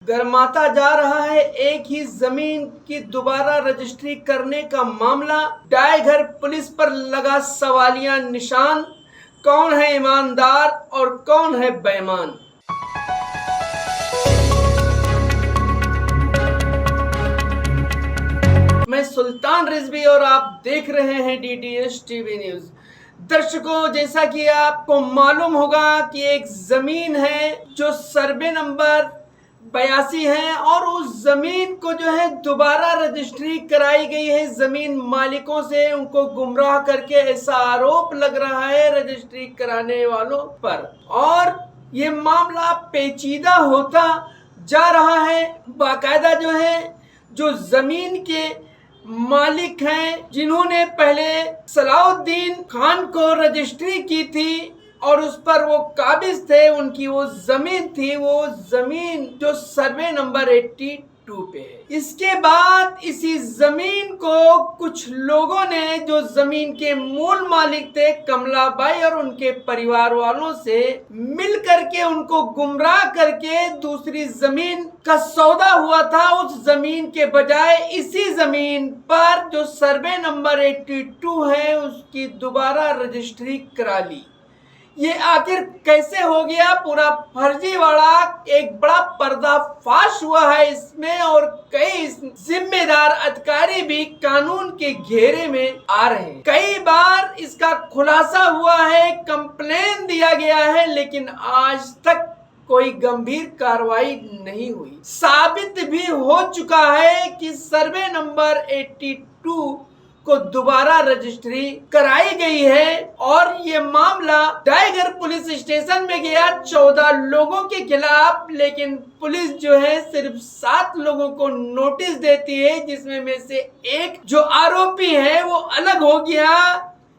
गरमाता जा रहा है एक ही जमीन की दोबारा रजिस्ट्री करने का मामला। डायघर पुलिस पर लगा सवालिया निशान। कौन है ईमानदार और कौन है बेईमान। मैं सुल्तान रिजवी और आप देख रहे हैं डीटीएच टीवी न्यूज। दर्शकों, जैसा कि आपको मालूम होगा कि एक जमीन है जो सर्वे नंबर 82 है और उस जमीन को जो है दोबारा रजिस्ट्री कराई गई है जमीन मालिकों से, उनको गुमराह करके। ऐसा आरोप लग रहा है रजिस्ट्री कराने वालों पर और ये मामला पेचीदा होता जा रहा है। बाकायदा जो जमीन के मालिक हैं, जिन्होंने पहले सलाउद्दीन खान को रजिस्ट्री की थी और उस पर वो काबिज थे, उनकी वो जमीन थी, वो जमीन जो सर्वे नंबर 82 पे है। इसके बाद इसी जमीन को कुछ लोगों ने, जो जमीन के मूल मालिक थे कमलाबाई और उनके परिवार वालों से मिल करके उनको गुमराह करके दूसरी जमीन का सौदा हुआ था। उस जमीन के बजाय इसी जमीन पर जो सर्वे नंबर 82 है उसकी दोबारा रजिस्ट्री करा ली। ये आखिर कैसे हो गया? पूरा फर्जीवाड़ा एक बड़ा पर्दाफाश हुआ है इसमें और कई जिम्मेदार अधिकारी भी कानून के घेरे में आ रहे हैं। कई बार इसका खुलासा हुआ है, कंप्लेन दिया गया है, लेकिन आज तक कोई गंभीर कार्रवाई नहीं हुई। साबित भी हो चुका है कि सर्वे नंबर 82 को दोबारा रजिस्ट्री कराई गई है और ये मामला डायघर पुलिस स्टेशन में गया 14 लोगों के खिलाफ, लेकिन पुलिस जो है सिर्फ 7 लोगों को नोटिस देती है, जिसमें में से एक जो आरोपी है वो अलग हो गया,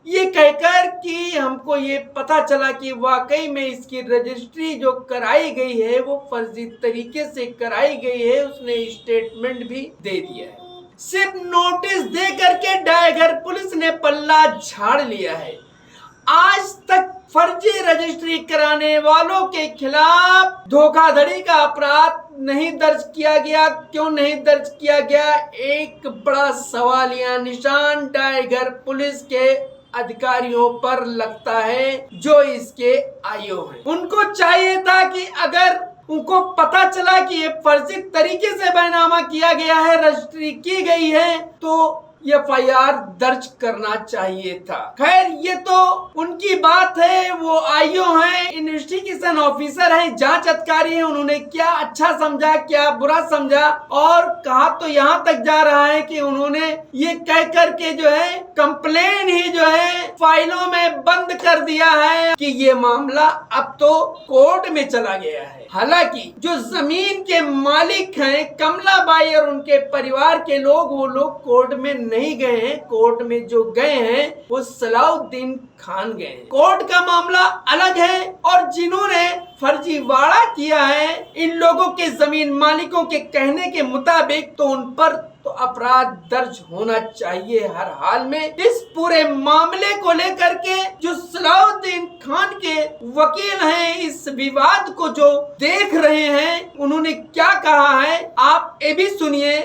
ये कहकर कि हमको ये पता चला कि वाकई में इसकी रजिस्ट्री जो कराई गई है वो फर्जी तरीके से कराई गई है। उसने स्टेटमेंट भी दे दिया है। सिर्फ नोटिस दे करके डायघर पुलिस ने पल्ला झाड़ लिया है। आज तक फर्जी रजिस्ट्री कराने वालों के खिलाफ धोखाधड़ी का अपराध नहीं दर्ज किया गया। क्यों नहीं दर्ज किया गया? एक बड़ा सवालिया निशान डायघर पुलिस के अधिकारियों पर लगता है जो इसके आईओ हैं। उनको चाहिए था कि अगर उनको पता चला कि ये फर्जी तरीके से बैनामा किया गया है, रजिस्ट्री की गई है, तो FIR दर्ज करना चाहिए था। खैर, ये तो उनकी बात है, वो आईओ हैं, इन्वेस्टिगेशन ऑफिसर हैं, जांच अधिकारी हैं। उन्होंने क्या अच्छा समझा, क्या बुरा समझा, और कहा तो यहाँ तक जा रहा है कि उन्होंने ये कह करके जो है कंप्लेन ही जो है फाइलों में बंद कर दिया है कि ये मामला अब तो कोर्ट में चला गया है। हालांकि जो जमीन के मालिक हैं कमलाबाई और उनके परिवार के लोग, वो लोग कोर्ट में नहीं गए हैं। कोर्ट में जो गए हैं वो सलाउद्दीन खान गए हैं। कोर्ट का मामला अलग है और जिन्होंने फर्जीवाड़ा किया है इन लोगों के जमीन मालिकों के कहने के मुताबिक, तो उन पर तो अपराध दर्ज होना चाहिए हर हाल में। इस पूरे मामले को लेकर के जो सलाउद्दीन खान के वकील हैं, इस विवाद को जो देख रहे हैं, उन्होंने क्या कहा है आप ये भी सुनिए।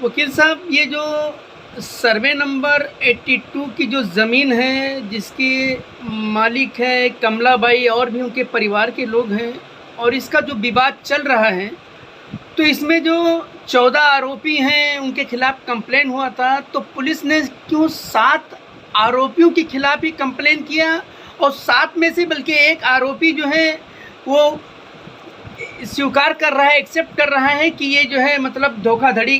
वकील साहब, ये जो सर्वे नंबर 82 की जो ज़मीन है, जिसके मालिक है कमलाबाई और भी उनके परिवार के लोग हैं, और इसका जो विवाद चल रहा है, तो इसमें जो 14 आरोपी हैं उनके खिलाफ कंप्लेन हुआ था, तो पुलिस ने क्यों 7 आरोपियों के खिलाफ ही कंप्लेन किया? और 7 में से बल्कि एक आरोपी जो है वो स्वीकार कर रहा है, एक्सेप्ट कर रहा है कि ये जो है मतलब धोखाधड़ी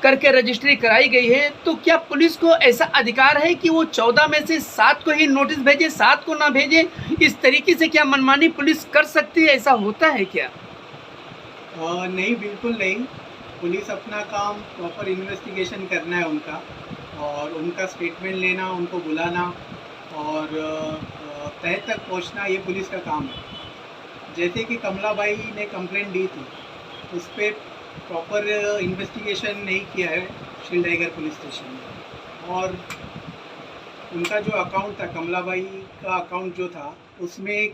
करके रजिस्ट्री कराई गई है। तो क्या पुलिस को ऐसा अधिकार है कि वो 14 में से 7 को ही नोटिस भेजे, 7 को ना भेजे? इस तरीके से क्या मनमानी पुलिस कर सकती है? ऐसा होता है क्या? नहीं, बिल्कुल नहीं। पुलिस अपना काम प्रॉपर इन्वेस्टिगेशन करना है उनका, और उनका स्टेटमेंट लेना, उनको बुलाना और तह तक पहुंचना, ये पुलिस का काम है। जैसे कि कमलाबाई ने कंप्लेंट दी थी, उस पर प्रॉपर इन्वेस्टिगेशन नहीं किया है शील टाइगर पुलिस स्टेशन में, और उनका जो अकाउंट था, कमलाबाई का अकाउंट जो था, उसमें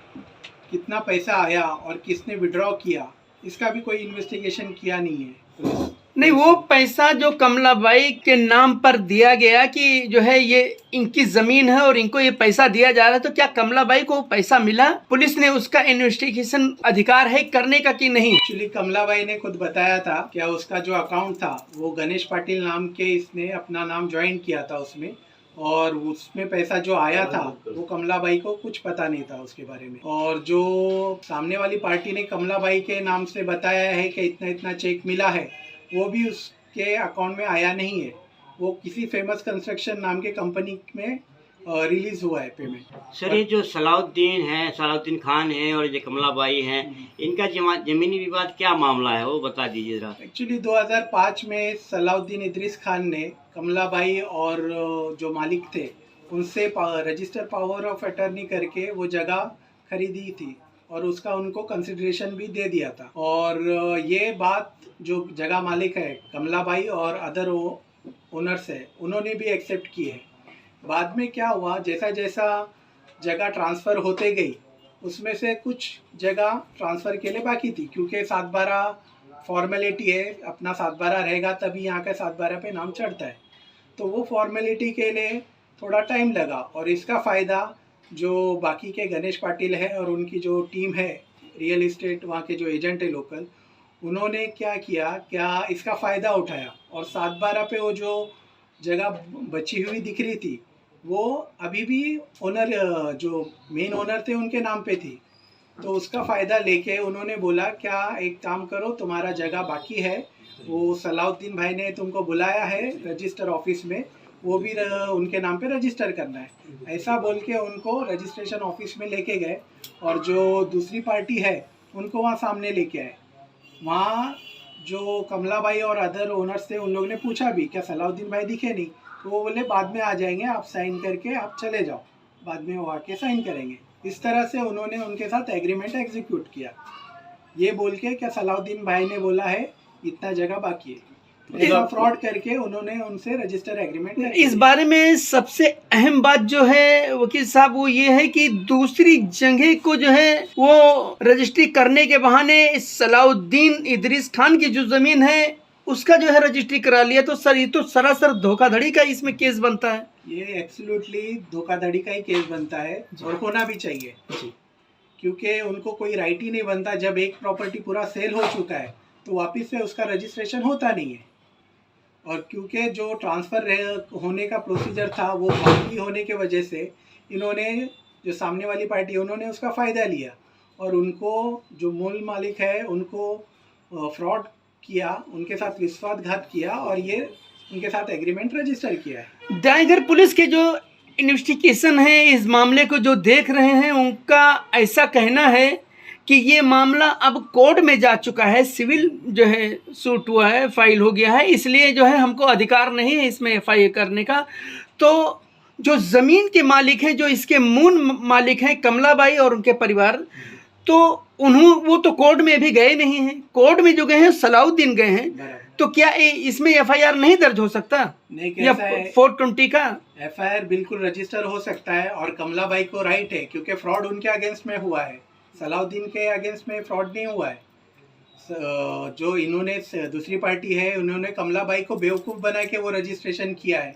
कितना पैसा आया और किसने विड्रॉ किया, इसका भी कोई इन्वेस्टिगेशन किया नहीं है पुलिस। नहीं, वो पैसा जो कमलाबाई के नाम पर दिया गया कि जो है ये इनकी जमीन है और इनको ये पैसा दिया जा रहा है, तो क्या कमलाबाई को पैसा मिला? पुलिस ने उसका इन्वेस्टिगेशन अधिकार है करने का कि नहीं? एक्चुअली कमलाबाई ने खुद बताया था क्या उसका जो अकाउंट था वो गणेश पाटिल नाम के इसने अपना नाम ज्वाइन किया था उसमें, और उसमें पैसा जो आया था वो कमलाबाई को कुछ पता नहीं था उसके बारे में। और जो सामने वाली पार्टी ने कमलाबाई के नाम से बताया है कि इतना इतना चेक मिला है, वो भी उसके अकाउंट में आया नहीं है। वो किसी फेमस कंस्ट्रक्शन नाम के कंपनी में रिलीज हुआ है पेमेंट। सर, ये जो सलाउद्दीन खान है और जो कमलाबाई हैं, इनका जमीनी विवाद क्या मामला है वो बता दीजिए जरा। एक्चुअली 2005 में सलाउद्दीन इद्रिस खान ने कमलाबाई और जो मालिक थे उनसे रजिस्टर पावर ऑफ अटर्नी करके वो जगह खरीदी थी और उसका उनको कंसिडरेशन भी दे दिया था। और ये बात जो जगह मालिक है कमलाबाई और अदर ओनर्स है उन्होंने भी एक्सेप्ट की है। बाद में क्या हुआ, जैसा जैसा जगह ट्रांसफ़र होते गई उसमें से कुछ जगह ट्रांसफ़र के लिए बाकी थी, क्योंकि 7/12 फॉर्मेलिटी है, अपना 7/12 रहेगा तभी यहाँ का 7/12 पे नाम चढ़ता है। तो वो फॉर्मेलिटी के लिए थोड़ा टाइम लगा और इसका फ़ायदा जो बाकी के गणेश पाटिल है और उनकी जो टीम है रियल इस्टेट वहाँ के जो एजेंट है लोकल, उन्होंने क्या इसका फ़ायदा उठाया और 7/12 पे वो जो जगह बची हुई दिख रही थी वो अभी भी ओनर जो मेन ओनर थे उनके नाम पे थी। तो उसका फ़ायदा लेके उन्होंने बोला क्या एक काम करो, तुम्हारा जगह बाकी है, वो सलाउद्दीन भाई ने तुमको बुलाया है रजिस्टर ऑफिस में, वो भी उनके नाम पे रजिस्टर करना है। ऐसा बोल के उनको रजिस्ट्रेशन ऑफिस में लेके गए और जो दूसरी पार्टी है उनको वहाँ सामने लेके आए। वहाँ जो कमलाबाई और अदर ओनर्स थे उन लोगों ने पूछा भी क्या सलाउद्दीन भाई दिखे नहीं, तो वो बोले बाद में आ जाएंगे, आप साइन करके आप चले जाओ, बाद में वो आके साइन करेंगे। इस तरह से उन्होंने उनके साथ एग्रीमेंट एग्जीक्यूट किया, ये बोल के क्या सलाउद्दीन भाई ने बोला है इतना जगह बाकी है। ऐसा फ्रॉड करके उन्होंने उनसे रजिस्टर एग्रीमेंट। इस बारे में सबसे अहम बात जो है वकील साहब वो ये है कि दूसरी जगह को जो है वो रजिस्ट्री करने के बहाने सलाउद्दीन इद्रिस खान की जो जमीन है उसका जो है रजिस्ट्री करा लिया। तो सर ये तो सरासर धोखाधड़ी का इसमें केस बनता है। ये एब्सोल्युटली धोखाधड़ी का ही केस बनता है और होना भी चाहिए, क्योंकि उनको कोई राइट ही नहीं बनता। जब एक प्रॉपर्टी पूरा सेल हो चुका है तो वापस से उसका रजिस्ट्रेशन होता नहीं है। और क्योंकि जो ट्रांसफ़र होने का प्रोसीजर था वो बाकी होने के वजह से इन्होंने जो सामने वाली पार्टी है उन्होंने उसका फ़ायदा लिया और उनको जो मूल मालिक है उनको फ्रॉड किया, उनके साथ विश्वासघात किया और ये उनके साथ एग्रीमेंट रजिस्टर किया है। डायगर पुलिस के जो इन्वेस्टिगेशन है इस मामले को जो देख रहे हैं उनका ऐसा कहना है कि ये मामला अब कोर्ट में जा चुका है, सिविल जो है सूट हुआ है, फाइल हो गया है, इसलिए जो है हमको अधिकार नहीं है इसमें FIR करने का। तो जो ज़मीन के मालिक हैं, जो इसके मूल मालिक हैं कमलाबाई और उनके परिवार, तो वो तो कोर्ट में भी गए नहीं हैं। कोर्ट में जो गए हैं सलाउद्दीन गए हैं, तो क्या इसमें FIR नहीं दर्ज हो सकता? नहीं, या कैसा है 420 का FIR बिल्कुल रजिस्टर हो सकता है और कमलाबाई को राइट है, क्योंकि फ्रॉड उनके अगेंस्ट में हुआ है, सलाउद्दीन के अगेंस्ट में फ्रॉड नहीं हुआ है। जो इन्होंने दूसरी पार्टी है उन्होंने कमलाबाई को बेवकूफ़ बना के वो रजिस्ट्रेशन किया है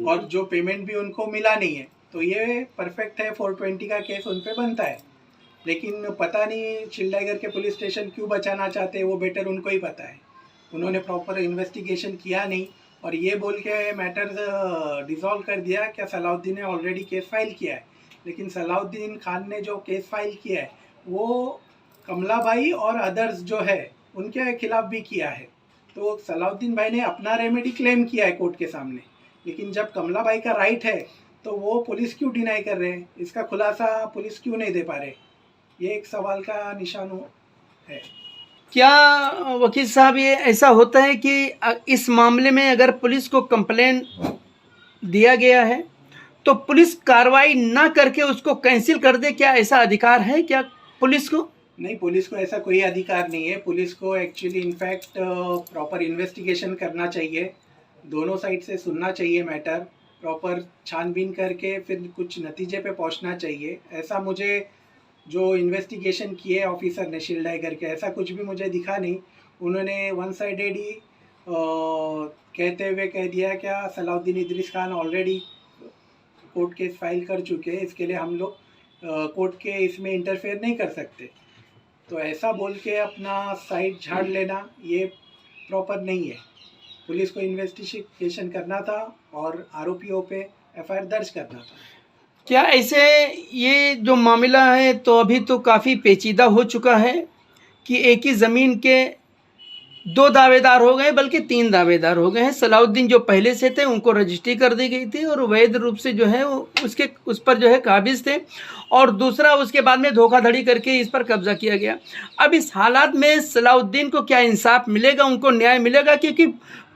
और जो पेमेंट भी उनको मिला नहीं है, तो ये परफेक्ट है, 420 का केस उन पे बनता है। लेकिन पता नहीं शिलडागर के पुलिस स्टेशन क्यों बचाना चाहते हैं, वो बेटर उनको ही पता है। उन्होंने प्रॉपर इन्वेस्टिगेशन किया नहीं और ये बोल के मैटर डिसॉल्व कर दिया क्या सलाउद्दीन ने ऑलरेडी केस फाइल किया है। लेकिन सलाउद्दीन खान ने जो केस फाइल किया है वो कमलाबाई और अदर्स जो है उनके खिलाफ भी किया है। तो सलाउद्दीन भाई ने अपना रेमेडी क्लेम किया है कोर्ट के सामने, लेकिन जब कमलाबाई का राइट है तो वो पुलिस क्यों डिनाई कर रहे हैं, इसका खुलासा पुलिस क्यों नहीं दे पा रहे, ये एक सवाल का निशान है। क्या वकील साहब ये ऐसा होता है कि इस मामले में अगर पुलिस को कंप्लेन दिया गया है तो पुलिस कार्रवाई ना करके उसको कैंसिल कर दे, क्या ऐसा अधिकार है क्या पुलिस को? नहीं, पुलिस को ऐसा कोई अधिकार नहीं है। पुलिस को एक्चुअली इनफैक्ट प्रॉपर इन्वेस्टिगेशन करना चाहिए, दोनों साइड से सुनना चाहिए मैटर, प्रॉपर छानबीन करके फिर कुछ नतीजे पे पहुंचना चाहिए। ऐसा मुझे जो इन्वेस्टिगेशन किए ऑफिसर ने शील्ड है करके, ऐसा कुछ भी मुझे दिखा नहीं। उन्होंने वन साइडेड ही कहते हुए कह दिया क्या Salauddin Idris Khan already court case file कर चुके हैं, इसके लिए हम लोग कोर्ट के इसमें इंटरफेयर नहीं कर सकते। तो ऐसा बोल के अपना साइड झाड़ लेना ये प्रॉपर नहीं है। पुलिस को इन्वेस्टिगेशन करना था और आरोपियों पे एफआईआर दर्ज करना था। क्या ऐसे ये जो मामला है तो अभी तो काफ़ी पेचीदा हो चुका है कि एक ही ज़मीन के 2 दावेदार हो गए, बल्कि 3 दावेदार हो गए हैं। सलाउद्दीन जो पहले से थे उनको रजिस्ट्री कर दी गई थी और वैध रूप से जो है वो उस पर जो है काबिज थे, और दूसरा उसके बाद में धोखाधड़ी करके इस पर कब्जा किया गया। अब इस हालात में सलाउद्दीन को क्या इंसाफ मिलेगा, उनको न्याय मिलेगा? क्योंकि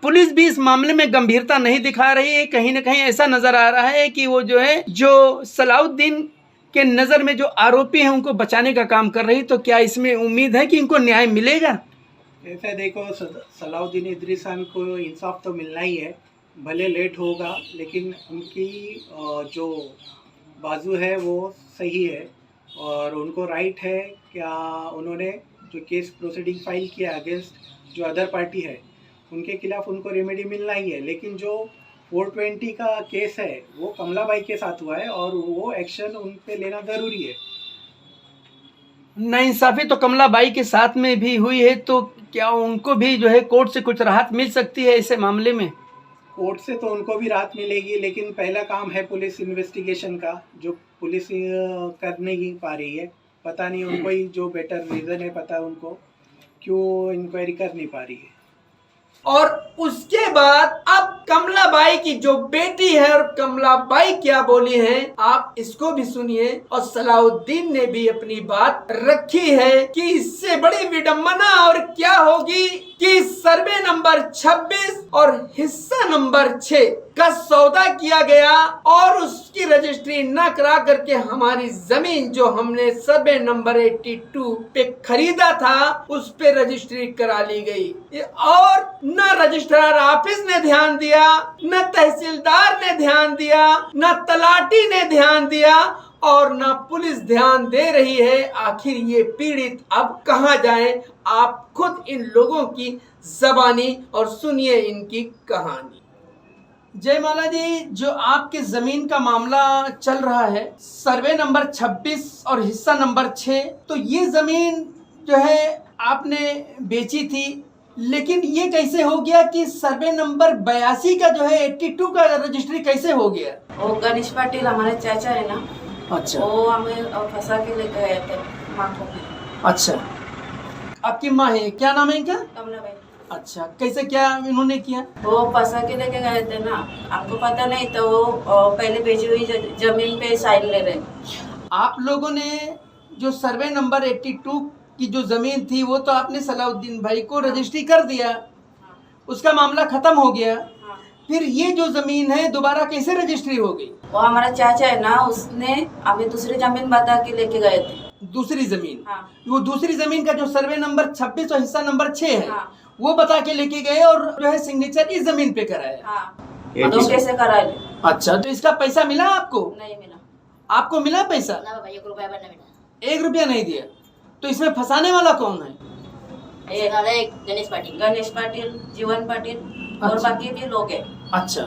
पुलिस भी इस मामले में गंभीरता नहीं दिखा रही है। कहीं ना कहीं ऐसा नज़र आ रहा है कि वो जो है जो सलाउद्दीन के नज़र में जो आरोपी हैं उनको बचाने का काम कर रही। तो क्या इसमें उम्मीद है कि इनको न्याय मिलेगा? ऐसा देखो, सलाउद्दीन इदरीस खान को इंसाफ तो मिलना ही है, भले लेट होगा, लेकिन उनकी जो बाजू है वो सही है और उनको राइट है। क्या उन्होंने जो केस प्रोसीडिंग फाइल किया अगेंस्ट जो अदर पार्टी है उनके खिलाफ उनको रेमेडी मिलना ही है। लेकिन जो 420 का केस है वो कमलाबाई के साथ हुआ है और वो एक्शन उन पे लेना ज़रूरी है। नाइंसाफ़ी तो कमलाबाई के साथ में भी हुई है, तो क्या उनको भी जो है कोर्ट से कुछ राहत मिल सकती है ऐसे मामले में? कोर्ट से तो उनको भी राहत मिलेगी, लेकिन पहला काम है पुलिस इन्वेस्टिगेशन का, जो पुलिस कर नहीं पा रही है। पता नहीं उनको ही जो बेटर रीज़न है, पता उनको क्यों इंक्वायरी कर नहीं पा रही है। और उसके बाद अब कमलाबाई की जो बेटी है और कमलाबाई क्या बोली है आप इसको भी सुनिए। और सलाउद्दीन ने भी अपनी बात रखी है कि इससे बड़ी विडंबना और क्या होगी कि सर्वे नंबर 26 और हिस्सा नंबर 6 का सौदा किया गया और उसकी रजिस्ट्री न करा करके हमारी जमीन जो हमने सर्वे नंबर 82 पे खरीदा था उस पे रजिस्ट्री करा ली गई। और न रजिस्ट्रार ऑफिस ने ध्यान दिया, न तहसीलदार ने ध्यान दिया, न तलाटी ने ध्यान दिया और न पुलिस ध्यान दे रही है। आखिर ये पीड़ित अब कहां जाएं? आप खुद इन लोगों की ज़बानी और सुनिए इनकी कहानी। जयमाला जी, जो आपके ज़मीन का मामला चल रहा है, सर्वे नंबर 26 और हिस्सा नंबर 6, तो ये ज़मीन जो है आपने बेची थी, लेकिन ये कैसे हो गया कि सर्वे नंबर 82 का जो है 82 का रजिस्ट्री कैसे हो गया? वो गणेश पाटिल हमारे चाचा है ना, अच्छा, वो हमें फंसा के लेके गए थे माँ को। अच्छा, आपकी माँ है, क्या नाम है इनका? कमलाबाई। अच्छा, कैसे क्या इन्होंने किया? वो फंसा के लेके गए थे ना, हमको पता नहीं था। वो पहले बेची हुई जमीन पे साइन ले रहे। आप लोगों ने जो सर्वे नंबर 82 की जो ज़मीन थी वो तो आपने सलाउद्दीन भाई को रजिस्ट्री कर दिया, उसका मामला ख़त्म हो गया। फिर ये जो ज़मीन है दोबारा कैसे रजिस्ट्री हो गई? वो हमारा चाचा है ना, उसने हमें दूसरी जमीन बता के लेके गए थे। दूसरी ज़मीन? हाँ। वो दूसरी ज़मीन का जो सर्वे नंबर 26 और हिस्सा नंबर 6 है, हाँ। वो बता के लेके गए और जो है सिग्नेचर इस ज़मीन पे कराया। हाँ। तो कैसे करा ले? अच्छा, तो इसका पैसा मिला आपको? नहीं मिला। आपको मिला पैसा? ना बाबा, 1 रुपया नहीं मिला। 1 रुपया नहीं दिया? तो इसमें फंसाने वाला कौन है? गणेश पाटिल, जीवन पाटिल और अच्छा। बाकी भी लोग हैं। अच्छा,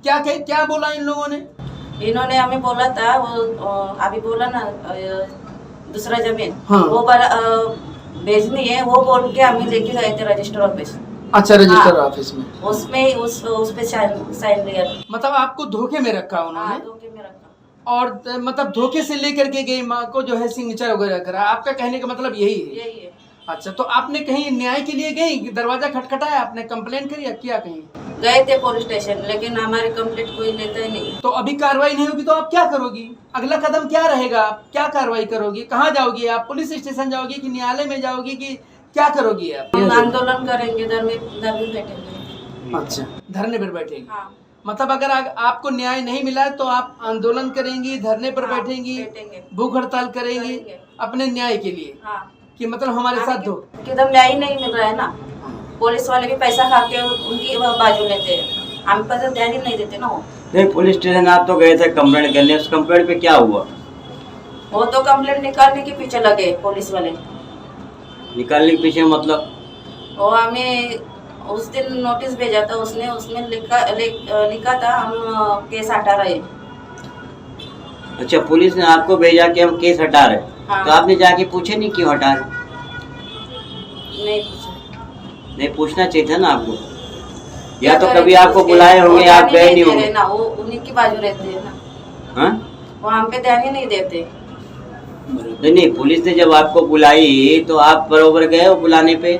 क्या बोला इन लोगों ने? इन्होंने हमें बोला था, वो अभी बोला ना दूसरा जमीन, हाँ। वो बेचनी है, वो बोल के हमें लेके गए थे रजिस्टर ऑफिस। अच्छा, रजिस्टर हाँ। ऑफिस में उसमें उस पे साइन लिया था। मतलब आपको धोखे में रखा उन्होंने? हाँ, धोखे में रखा। और मतलब धोखे से लेकर के गई माँ को जो है सिग्नेचर वगैरह करा। आपका कहने का मतलब यही है? यही है। अच्छा, तो आपने कहीं न्याय के लिए गई, दरवाजा खटखटाया, आपने कंप्लेन करी या किया कहीं? गए थे पुलिस स्टेशन, लेकिन हमारी कंप्लेंट कोई लेता ही नहीं। तो अभी कार्रवाई नहीं होगी तो आप क्या करोगी? अगला कदम क्या रहेगा? आप क्या कार्रवाई करोगी? कहाँ जाओगी आप? पुलिस स्टेशन जाओगी कि न्यायालय में जाओगी कि क्या करोगी आप? हम आंदोलन करेंगे, धरने बैठेंगे। अच्छा, धरने पर बैठेंगे। हाँ। मतलब अगर आपको न्याय नहीं मिला तो आप आंदोलन करेंगी, धरने पर हाँ, बैठेंगी, बैठेंगे। भूख हड़ताल करेंगी करेंगे। अपने न्याय के लिए? हाँ। कि मतलब हमारे साथ दो। एकदम न्याय ही नहीं मिल रहा है ना। पुलिस वाले भी पैसा खा के उनकी बाजू लेते हैं, हम पर ध्यान ही नहीं देते ना। वो नहीं, पुलिस स्टेशन आप तो गए थे कंप्लेंट करने, उस कंप्लेंट पे क्या हुआ? वो तो कंप्लेंट निकालने के पीछे लगे पुलिस वाले। निकालने के पीछे मतलब? वो हमें उस दिन नोटिस भेजा था, उसमें लिखा था हम केस हटा रहे। अच्छा, पुलिस ने आपको भेजा कि हम केस हटा रहे। हाँ। तो आपने जाके पूछे नहीं क्यों हटा रहे? नहीं पूछा। नहीं पूछना चाहिए था ना आपको। या क्या तो करें? कभी आपको बुलाए होंगे, आप गए नहीं होंगे ना, वो उन्हीं की बाजू रहते हैं ना, हाँ? वो हम पे ध्यान ही नहीं देते। नहीं, पुलिस ने जब आपको बुलाई तो आप बरोबर गए हो बुलाने पे?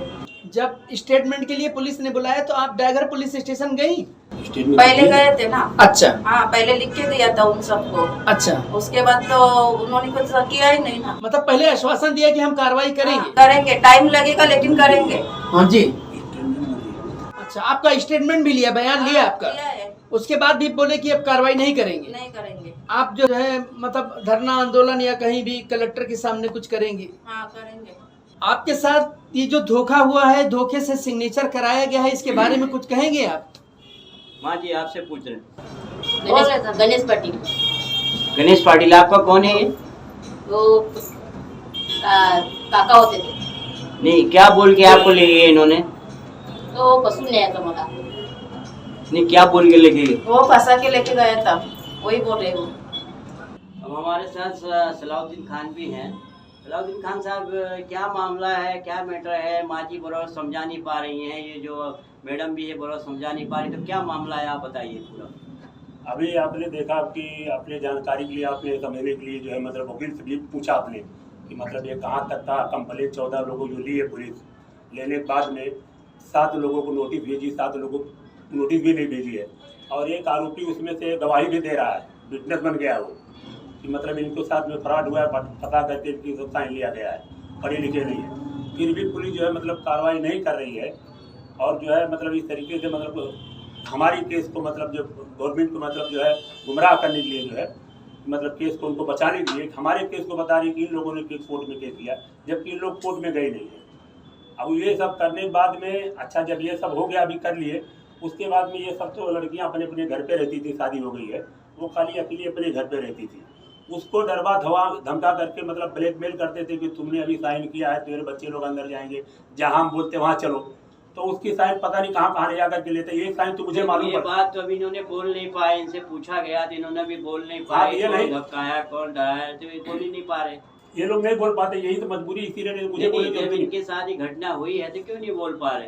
जब स्टेटमेंट के लिए पुलिस ने बुलाया तो आप डागर पुलिस स्टेशन गई? पहले गए थे ना। अच्छा हाँ, पहले लिख के दिया था उन सबको। अच्छा, उसके बाद तो उन्होंने कुछ किया ही नहीं ना। मतलब पहले आश्वासन दिया कि हम कार्रवाई करेंगे। हाँ, करेंगे, टाइम लगेगा लेकिन करेंगे। हाँ जी। अच्छा, आपका स्टेटमेंट भी लिया, बयान लिया आपका? किया है। उसके बाद भी बोले कि अब कार्रवाई नहीं करेंगे। नहीं करेंगे। आप जो है मतलब धरना आंदोलन या कहीं भी कलेक्टर के सामने कुछ करेंगे? हाँ करेंगे। आपके साथ ये जो धोखा हुआ है, धोखे से सिग्नेचर कराया गया है, इसके बारे में कुछ कहेंगे आप? माँ जी आपसे पूछ रहे हैं। गणेश पाटिल। गणेश पाटिल आपका कौन है ये? वो काका होते थे। नहीं, क्या बोल के आपको ले गए इन्होंने? तो पसंद नहीं आया था मला। नहीं, क्या बोल के ले गए? वो फंसा के लेके गया था, वही बोल रहे हो। अब हमारे साथ सलाउद्दीन खान भी हैं। सलाउद्दीन खान साहब, क्या मामला है, क्या मैटर है? माँ जी बरोबर समझा नहीं पा रही हैं, ये जो मैडम भी है बरोबर समझा नहीं पा रही, तो क्या मामला है आप बताइए पूरा। अभी आपने देखा कि अपने जानकारी के लिए, आपने समझने के लिए जो है मतलब वकील से भी पूछा आपने कि मतलब ये कहाँ तक था। कंप्लेंट 14 लोगों जो ली है पुलिस, लेने के बाद में 7 लोगों को नोटिस भेजी, 7 लोगों को नोटिस भी नहीं भेजी है। और एक आरोपी उसमें से गवाही भी दे रहा है, विटनेस बन गया है वो, कि मतलब इनके साथ में फ्रॉड हुआ है, पता करके इनकी सब साइन लिया गया है, पढ़े लिखे नहीं है। फिर भी पुलिस जो है मतलब कार्रवाई नहीं कर रही है। और जो है मतलब इस तरीके से मतलब हमारी केस को मतलब जो गवर्नमेंट को मतलब जो है गुमराह करने के लिए जो है मतलब केस को उनको बचाने के लिए हमारे केस को बता रही कि इन लोगों ने केस कोर्ट में केस किया, जबकि इन लोग कोर्ट में गए नहीं है। अब ये सब करने के बाद में अच्छा, जब ये सब हो गया, अभी कर लिए, उसके बाद में ये सब तो लड़कियां अपने अपने घर पे रहती थी, शादी हो गई है, वो खाली अकेली अपने घर पे रहती थी। उसको डरवा धमका करके मतलब ब्लैकमेल करते थे कि तुमने अभी साइन किया है, तेरे बच्चे लोग अंदर जाएंगे, जहाँ हम बोलते वहाँ चलो। तो उसकी साइन पता नहीं कहाँ ले जाकर के लेते। ये साइन तो मुझे मालूम ये बात तो अभी इन्होंने बोल नहीं पाए, इनसे पूछा गया तो इन्होंने भी बोल नहीं पाए। ये नहीं धमकाया, कौन डराया, तो ये बोल ही नहीं पा रहे। ये लोग नहीं बोल पाते, यही तो मजबूरी, इसीलिए मुझे बोले जब इनके साथ ही घटना हुई है तो क्यों नहीं बोल पा रहे?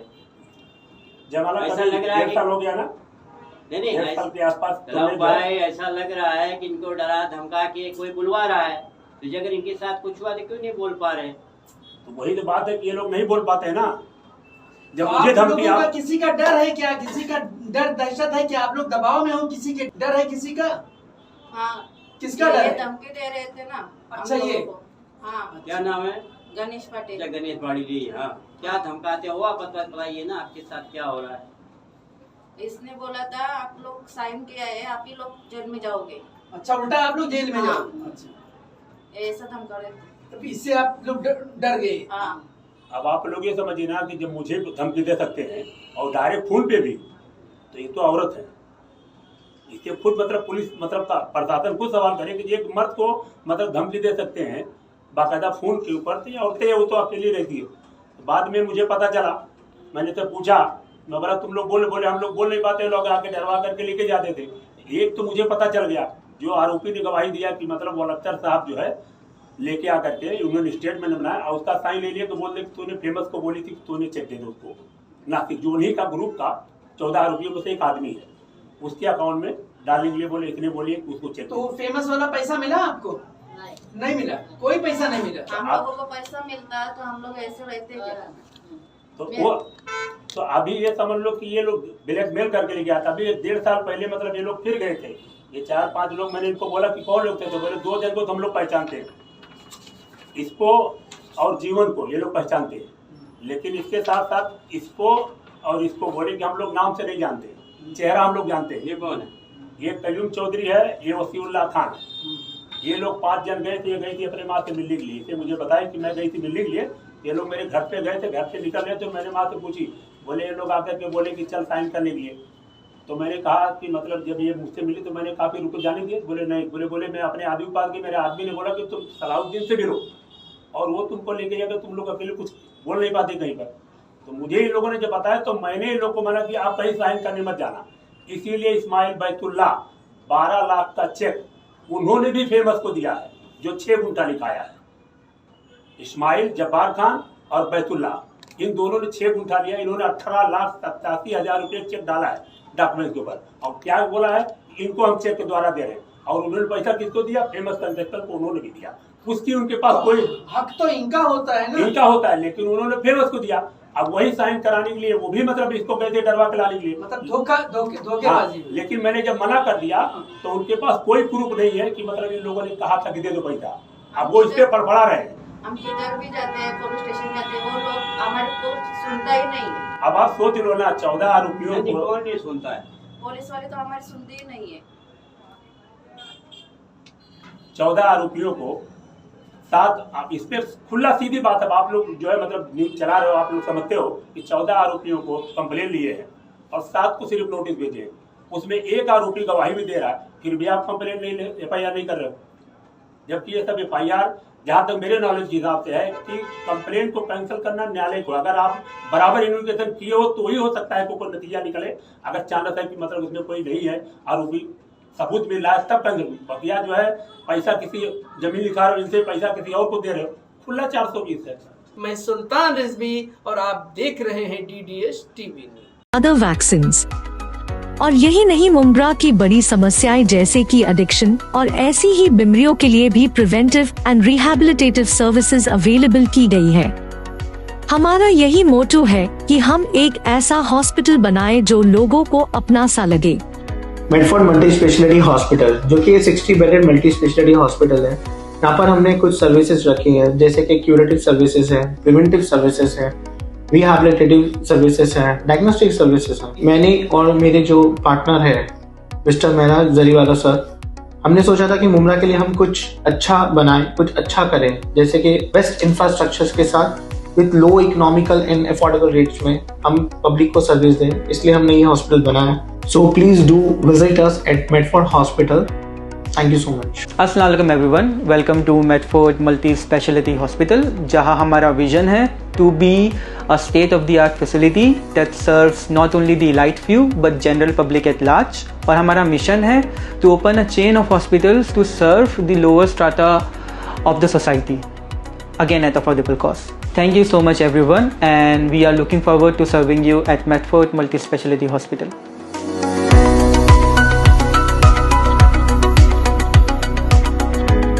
जमाना ऐसा लग रहा है 1.5 साल हो गया ना, नहीं 1.5 साल के आसपास। सलाम भाई, ऐसा लग रहा है कि इनको डरा धमका के कोई बुलवा रहा है, तो अगर इनके साथ कुछ हुआ तो क्यों नहीं बोल पा रहे? तो वही तो बात है कि ये लोग नहीं बोल पाते हैं ना। जब आप मुझे धमकी लोगों का किसी का डर है क्या? किसी का डर दहशत है कि आप लोग दबाव में हो? किसी के डर है किसी का? हाँ, किसका डर ये है? धमकी दे रहे थे ना हम अच्छा, लोगों ये? को। हाँ, क्या नाम है? गणेश पाटिल। अच्छा, गणेश पाटिल। हाँ, क्या धमकाते हो आप बताइए ना, आपके साथ क्या हो रहा है? इसने बोला था आप लोग साइन किया है, आप ही लोग जेल में जाओगे। अच्छा, उल्टा आप लोग जेल में हाँ। जाओ। अच्छा, ऐसा धमका रहे थे। तो इससे आप लोग डर गए। हाँ, अब आप लोग ये समझिए ना कि जब मुझे धमकी दे सकते हैं और डायरेक्ट फोन पे भी, तो ये तो औरत है। इसके खुद मतलब पुलिस मतलब प्रशासन खुद सवाल करे कि एक मर्द को मतलब धमकी दे सकते हैं बाकायदा फोन के ऊपर, तो ये औरतें वो तो अकेली रहती है। बाद में मुझे पता चला, मैंने तो पूछा, मैं बोला तुम लोग बोले हम लोग बोल नहीं पाते, लोग आके डरवा करके लेके जाते थे। एक तो मुझे पता चल गया, जो आरोपी ने गवाही दिया कि मतलब वो अख्तर साहब जो है लेके आकर के उन्होंने स्टेटमेंट बनाया और उसका साइन ले लिया, तो बोल दे कि तूने फेमस को बोली थी, तूने चेक दे दो उसको। नासिक जो उन्हीं का ग्रुप का 14 आरोपियों में से एक आदमी है, उसके अकाउंट में डालने के लिए बोले, इतने बोलिए कि उसको चेक। तो फेमस वाला पैसा मिला आपको? नहीं मिला, कोई पैसा नहीं मिला। हम लोगों को पैसा मिलता है तो हम लोग ऐसे रहते क्या? तो अभी ये समझ लो कि ये लोग ब्लैकमेल करके ले गया था। अभी 1.5 साल पहले मतलब ये लोग फिर गए थे, ये 4-5 लोग। मैंने इनको बोला कि कौन लोग थे, तो बोले 2 जन को तो हम लोग पहचानते हैं, इसको और जीवन को ये लोग पहचानते हैं, लेकिन इसके साथ साथ इसको और इसको बोले कि हम लोग नाम से नहीं जानते, चेहरा हम लोग जानते हैं। ये कौन है? ये कयूम चौधरी है, ये वसीउल्लाह खान है। ये लोग 5 जन गए थे, ये गई थी अपने माँ से मिलने के लिए। इसे मुझे बताया कि मैं गई थी मिलने के लिए, ये लोग मेरे घर पे गए थे, घर से निकल गए तो मैंने माँ से पूछी, बोले ये लोग आकर के बोले कि चल साइन करने के लिए। तो मैंने कहा कि मतलब जब ये मुझसे मिली तो मैंने कहा कि रुको जाने दिए, बोले नहीं, बोले मैं अपने आदमी के पास गई, मेरे आदमी ने बोला कि तुम सलाउद्दीन से मिलो और वो तुमको लेके जाएगा, तुम लोग अकेले कुछ बोल नहीं पाते कहीं पर। तो मुझे इन लोगों ने जब बताया तो मैंने इन लोगों को मना कि आप कहीं साइन करने मत जाना। इसीलिए इस्माइल बैतुल्ला 12 लाख का चेक उन्होंने भी फेमस को दिया है, जो 6 गुंठा लिखाया है। इस्माइल जब्बार खान और बैतुल्ला, इन दोनों ने 6 गुंठा लिया। इन्होंने 18,87,000 रुपये चेक डाला है डॉक्यूमेंट के ऊपर, और क्या बोला है, इनको हम चेक के द्वारा दे रहे हैं। और उन्होंने पैसा किसको दिया? फेमस कंट्रैक्टर को उन्होंने भी दिया। उसकी उनके पास कोई हक तो इनका होता है ना, इनका होता है, लेकिन उन्होंने फेमस को दिया। अब वही साइन कराने के लिए वो भी मतलब इसको कैसे डरवा के लाने के लिए, मतलब धोखेबाजी। लेकिन मैंने जब मना कर दिया तो उनके पास कोई प्रूफ नहीं है कि मतलब इन लोगों ने कहा था कि दे दो पैसा। अब वो इस पे पड़पड़ा रहे हैं। हम किधर भी जाते हैं, पुलिस स्टेशन जाते हैं, वो लोग हमारे को सुनता ही नहीं है। अब आप सोच लो ना, 14 आरोपियों को कौन नहीं सुनता है? पुलिस वाले तो हमारी सुनते ही नहीं है। 14 आरोपियों को साथ, आप इस पे खुला सीधी बात है, आप लोग जो है मतलब न्यूज चला रहे हो, आप लोग समझते हो कि 14 आरोपियों को कंप्लेन लिए हैं और 7 को सिर्फ नोटिस भेजे हैं। उसमें एक आरोपी गवाही भी दे रहा है, फिर भी आप कंप्लेन नहीं, FIR नहीं कर रहे हो। जबकि ये सब FIR जहाँ तक मेरे नॉलेज के हिसाब से है कि कंप्लेन को कैंसिल करना न्यायालय को, अगर आप बराबर इन्वेस्टिगेशन किए हो तो ही हो सकता है कोई नतीजा निकले। अगर चांस है कि मतलब उसमें कोई नहीं है आरोपी, सबूत मिल रहा है, तब कैंसिल। बकिया जो है पैसा किसी जमीन लिखा रहे हो, इनसे पैसा किसी और को दे रहे हो, खुला 420 है। मैं सुल्तान रिजवी और आप देख रहे हैं DDS TV news. Other vaccines. और यही नहीं, मुमरा की बड़ी समस्याएं जैसे कि एडिक्शन और ऐसी ही बीमारियों के लिए भी preventive and rehabilitative services available की गई है। हमारा यही मोटो है कि हम एक ऐसा हॉस्पिटल बनाएं जो लोगों को अपना सा लगे। मेडफोर्ड मल्टी स्पेशलिटी हॉस्पिटल, जो कि 60 बेडेड मल्टी स्पेशलिटी हॉस्पिटल है। यहाँ पर हमने कुछ सर्विसेज रखी है, जैसे कि क्यूरेटिव सर्विसेज है, प्रिवेंटिव सर्विसेज है, रिहैबिलिटेटिव सर्विसेज है, डायग्नोस्टिक सर्विसेज है। मैंने और मेरे जो पार्टनर है मिस्टर मेहरा जरीवाला सर, हमने सोचा था कि मुमरा के लिए हम कुछ अच्छा बनाएं, कुछ अच्छा करें, जैसे कि बेस्ट इंफ्रास्ट्रक्चर्स के साथ with low economical and affordable rates में हम पब्लिक को सर्विस दें। इसलिए हमने ये हॉस्पिटल बनाया। So please do visit us at Medford hospital. Thank you so much. अस्सलाम वालेकुम everyone, welcome to Medford multi speciality hospital, जहां हमारा विजन है to be a state of the art facility that serves not only the elite few but general public at large. और हमारा mission है to open a chain of hospitals to serve the lower strata of the society, again at affordable cost. Thank you so much everyone, and we are looking forward to serving you at Medford Multi Speciality Hospital.